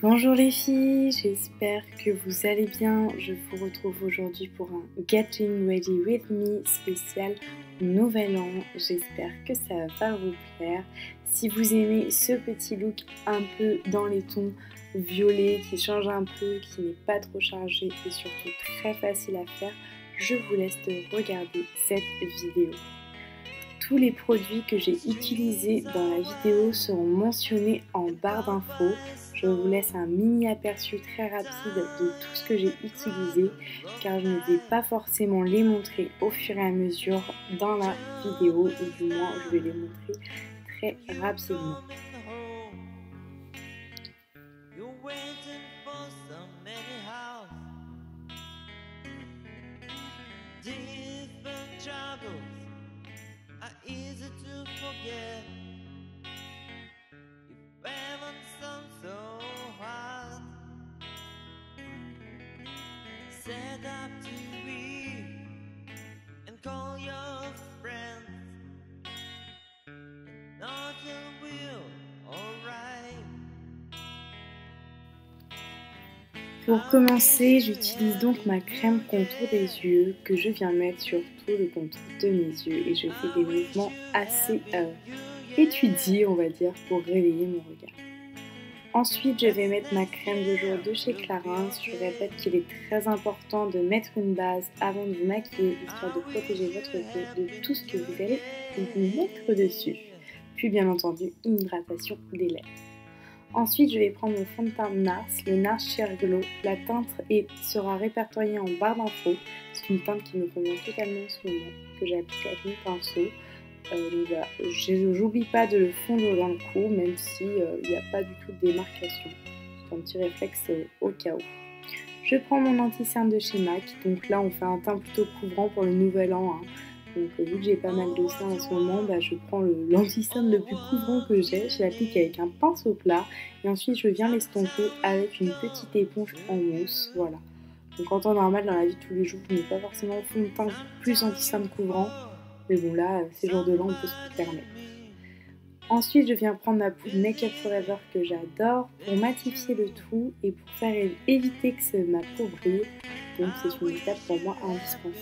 Bonjour les filles, j'espère que vous allez bien. Je vous retrouve aujourd'hui pour un Getting Ready With Me spécial Nouvel An. J'espère que ça va vous plaire. Si vous aimez ce petit look un peu dans les tons violets, qui change un peu, qui n'est pas trop chargé et surtout très facile à faire, je vous laisse regarder cette vidéo. Tous les produits que j'ai utilisés dans la vidéo seront mentionnés en barre d'infos. Je vous laisse un mini aperçu très rapide de tout ce que j'ai utilisé car je ne vais pas forcément les montrer au fur et à mesure dans la vidéo, ou du moins je vais les montrer très rapidement. Easy to forget if heaven sounds so hard. Set up TV and call your friends. Nothing will alright. Pour commencer, j'utilise donc ma crème contour des yeux que je viens mettre sur tout le contour de mes yeux et je fais des mouvements assez étudiés, on va dire, pour réveiller mon regard. Ensuite, je vais mettre ma crème de jour de chez Clarins. Je répète qu'il est très important de mettre une base avant de vous maquiller, histoire de protéger votre peau de tout ce que vous allez vous mettre dessus. Puis bien entendu, une hydratation des lèvres. Ensuite, je vais prendre mon fond de teint NARS, le NARS Sheer Glow. La teinte sera répertoriée en barre d'infos. C'est une teinte qui me convient totalement en ce moment, que j'applique avec mon pinceau. Donc voilà, j'oublie pas de le fondre dans le cou, même si il n'y a pas du tout de démarcation. C'est un petit réflexe au cas où. Je prends mon anti-cerne de chez MAC. Donc là, on fait un teint plutôt couvrant pour le nouvel an. Hein. Donc vu que j'ai pas mal de seins en ce moment, je prends l'anti-cerne le plus couvrant que j'ai, je l'applique avec un pinceau plat et ensuite je viens l'estomper avec une petite éponge en mousse, voilà. Donc en temps normal dans la vie de tous les jours, je n'ai pas forcément fond de teint plus anti-cerne couvrant, mais bon là, ces jours de l'an, on peut se permettre. Ensuite, je viens prendre ma poudre Make Up Forever que j'adore pour matifier le tout et pour faire éviter que ma peau brille, donc c'est une étape pour moi indispensable.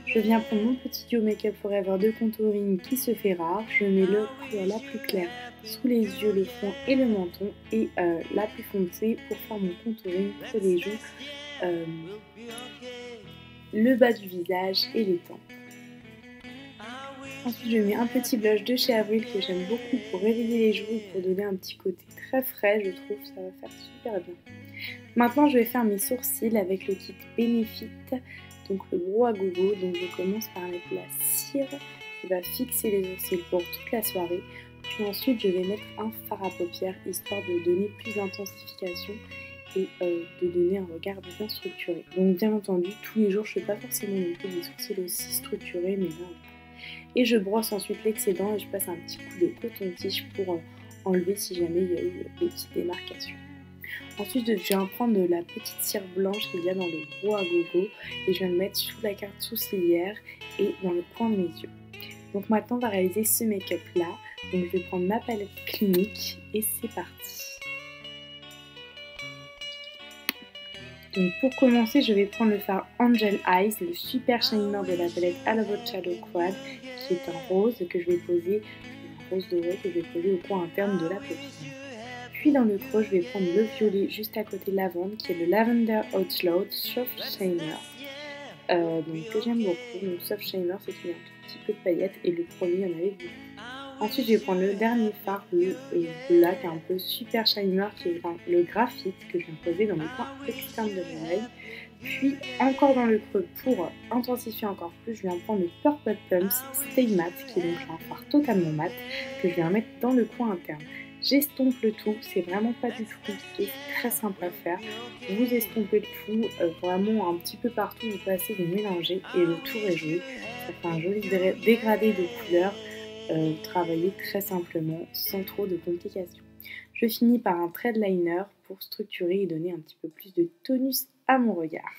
Je viens prendre mon petit duo Make Up Forever de contouring qui se fait rare. Je mets le couleur la plus claire sous les yeux, le front et le menton et la plus foncée pour faire mon contouring pour les joues, le bas du visage et les tempes. Ensuite, je mets un petit blush de chez Avril que j'aime beaucoup pour réveiller les joues et pour donner un petit côté très frais, je trouve, ça va faire super bien. Maintenant, je vais faire mes sourcils avec le kit Benefit, donc le gros à gogo. Donc je commence par mettre la cire qui va fixer les sourcils pour toute la soirée. Puis ensuite, je vais mettre un fard à paupières, histoire de donner plus d'intensification et de donner un regard bien structuré. Donc bien entendu, tous les jours, je ne fais pas forcément non plus des sourcils aussi structurés, mais là, et je brosse ensuite l'excédent et je passe un petit coup de coton-tige pour enlever si jamais il y a eu des petites démarcations. Ensuite, je viens prendre de la petite cire blanche qu'il y a dans le gros à gogo et je viens le mettre sous la carte sourcilière et dans le coin de mes yeux. Donc maintenant, on va réaliser ce make-up là. Donc je vais prendre ma palette Clinique et c'est parti. Donc pour commencer, je vais prendre le fard Angel Eyes, le super shiner de la palette All About Shadow Quad, qui est un rose que je vais poser, un rose doré que je vais poser au coin interne de la paupière. Puis dans le creux, je vais prendre le violet juste à côté de lavande, qui est le Lavender Outload Soft Shiner, donc que j'aime beaucoup. Donc Soft Shiner, c'est qu'il y a un tout petit peu de paillettes et le premier, il y en avait beaucoup. Ensuite, je vais prendre le dernier fard, le black, un peu super shiner, qui est le graphite que je viens poser dans le coin externe de l'oreille. Puis encore dans le creux pour intensifier encore plus, je viens prendre le Purple Pumps Stay Matte, qui est donc un fard totalement mat, que je viens mettre dans le coin interne. J'estompe le tout, c'est vraiment pas du tout compliqué, c'est très simple à faire. Vous estompez le tout, vraiment un petit peu partout, vous passez, vous mélangez et le tour est joué. Ça fait un joli dégradé de couleurs. Travailler très simplement, sans trop de complications. Je finis par un thread liner pour structurer et donner un petit peu plus de tonus à mon regard.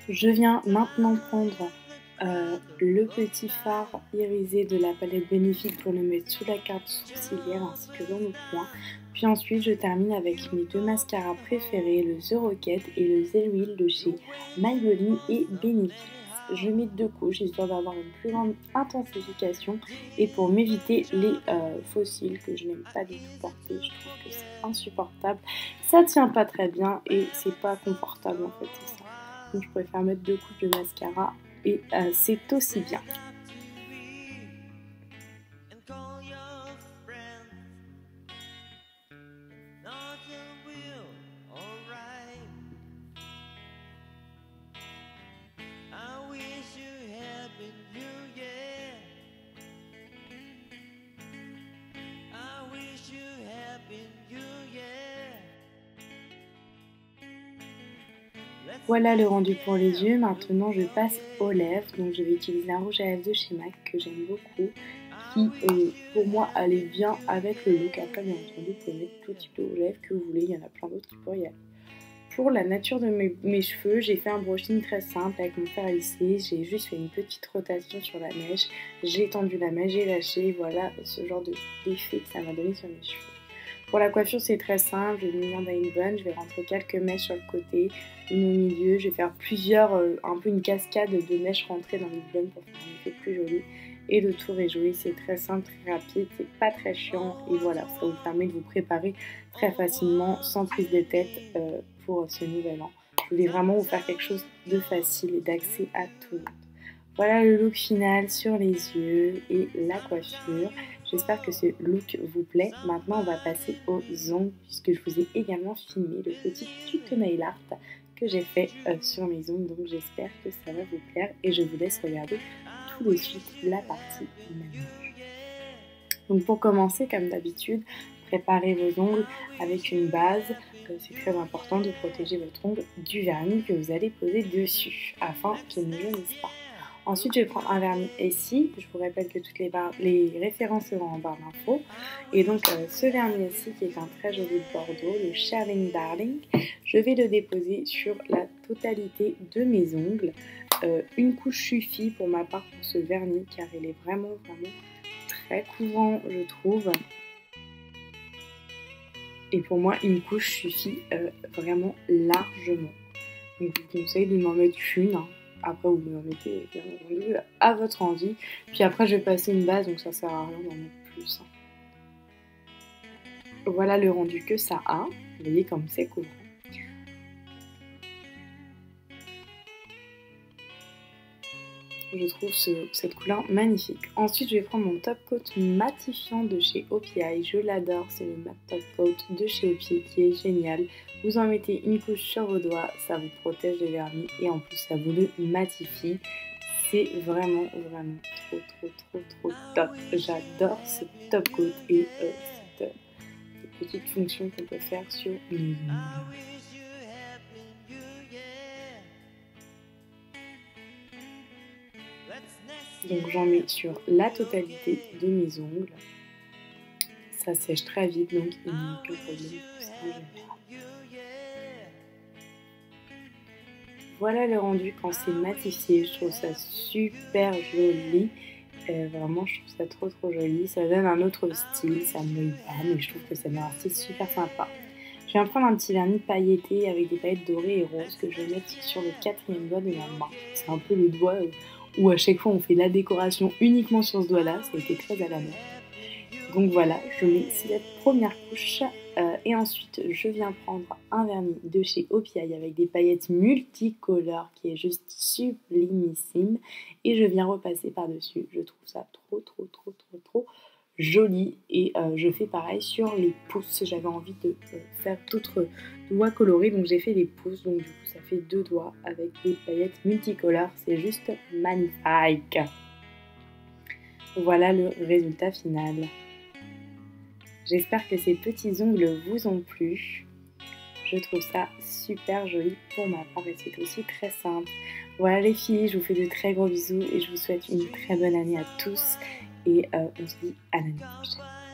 Je viens maintenant prendre le petit fard irisé de la palette Benefit pour le mettre sous la carte sourcilière ainsi que dans le coin. Puis ensuite je termine avec mes deux mascaras préférés, le The Rocket et le Zero Wheel de chez Maybelline et Benefit. Je mets 2 couches histoire d'avoir une plus grande intensification et pour m'éviter les fossiles que je n'aime pas du tout porter. Je trouve que c'est insupportable, ça tient pas très bien et c'est pas confortable en fait, c'est ça. Donc je préfère mettre 2 couches de mascara et c'est aussi bien. Voilà le rendu pour les yeux. Maintenant je passe aux lèvres. Donc je vais utiliser un rouge à lèvres de chez MAC que j'aime beaucoup, qui pour moi allait bien avec le look. Après bien entendu vous pouvez mettre tout type de rouge à lèvres que vous voulez, il y en a plein d'autres qui pourraient y aller. Pour la nature de mes cheveux, j'ai fait un brushing très simple avec mon fer à lisser. J'ai juste fait une petite rotation sur la mèche, j'ai tendu la mèche, j'ai lâché, voilà ce genre d'effet que ça m'a donné sur mes cheveux. Pour la coiffure c'est très simple, je vais venir dans une bun, je vais rentrer quelques mèches sur le côté, une au milieu, je vais faire plusieurs, un peu une cascade de mèches rentrées dans une bun pour faire un effet plus joli. Et le tour est joli, c'est très simple, très rapide, c'est pas très chiant et voilà, ça vous permet de vous préparer très facilement sans prise de tête pour ce nouvel an. Je voulais vraiment vous faire quelque chose de facile et d'accès à tout le monde. Voilà le look final sur les yeux et la coiffure. J'espère que ce look vous plaît. Maintenant, on va passer aux ongles puisque je vous ai également filmé le petit tuto nail art que j'ai fait sur mes ongles. Donc, j'espère que ça va vous plaire et je vous laisse regarder tout de suite la partie manouche. Donc, pour commencer, comme d'habitude, préparez vos ongles avec une base. C'est très important de protéger votre ongle du vernis que vous allez poser dessus afin qu'il ne jaunisse pas. Ensuite, je vais prendre un vernis Essie. Je vous rappelle que toutes les références seront en barre d'infos. Et donc, ce vernis Essie qui est un très joli bordeaux, le Sherling Darling, je vais le déposer sur la totalité de mes ongles. Une couche suffit pour ma part pour ce vernis car il est vraiment très couvrant, je trouve. Et pour moi, une couche suffit vraiment largement. Donc, je vous conseille de m'en mettre une. Après, vous m'en mettez bien entendu à votre envie. Puis après, je vais passer une base, donc ça sert à rien d'en mettre plus. Voilà le rendu que ça a. Vous voyez comme c'est couvrant. Je trouve cette couleur magnifique. Ensuite, je vais prendre mon top coat matifiant de chez OPI. Je l'adore, c'est le matte top coat de chez OPI qui est génial. Vous en mettez une couche sur vos doigts, ça vous protège des vernis et en plus ça vous le matifie. C'est vraiment trop top. J'adore ce top coat et cette petite fonction qu'on peut faire sur les ongles. Donc j'en mets sur la totalité de mes ongles. Ça sèche très vite, donc il n'y a aucun problème pour ça en général. Voilà le rendu quand c'est matifié, je trouve ça super joli. Vraiment, je trouve ça trop joli. Ça donne un autre style, ça me mouille pas, mais je trouve que ça donne un style super sympa. Je viens prendre un petit vernis pailleté avec des paillettes dorées et roses que je vais mettre sur le 4e doigt de ma main. C'est un peu le doigt où à chaque fois on fait la décoration uniquement sur ce doigt-là. Ça a été très à la mode. Donc voilà, je mets cette première couche et ensuite je viens prendre un vernis de chez OPI avec des paillettes multicolores qui est juste sublimissime et je viens repasser par-dessus. Je trouve ça trop joli et je fais pareil sur les pouces. J'avais envie de faire d'autres doigts colorés donc j'ai fait les pouces, donc du coup ça fait 2 doigts avec des paillettes multicolores. C'est juste magnifique. Voilà le résultat final. J'espère que ces petits ongles vous ont plu. Je trouve ça super joli pour ma part et c'est aussi très simple. Voilà les filles, je vous fais de très gros bisous et je vous souhaite une très bonne année à tous. Et on se dit à l'année prochaine.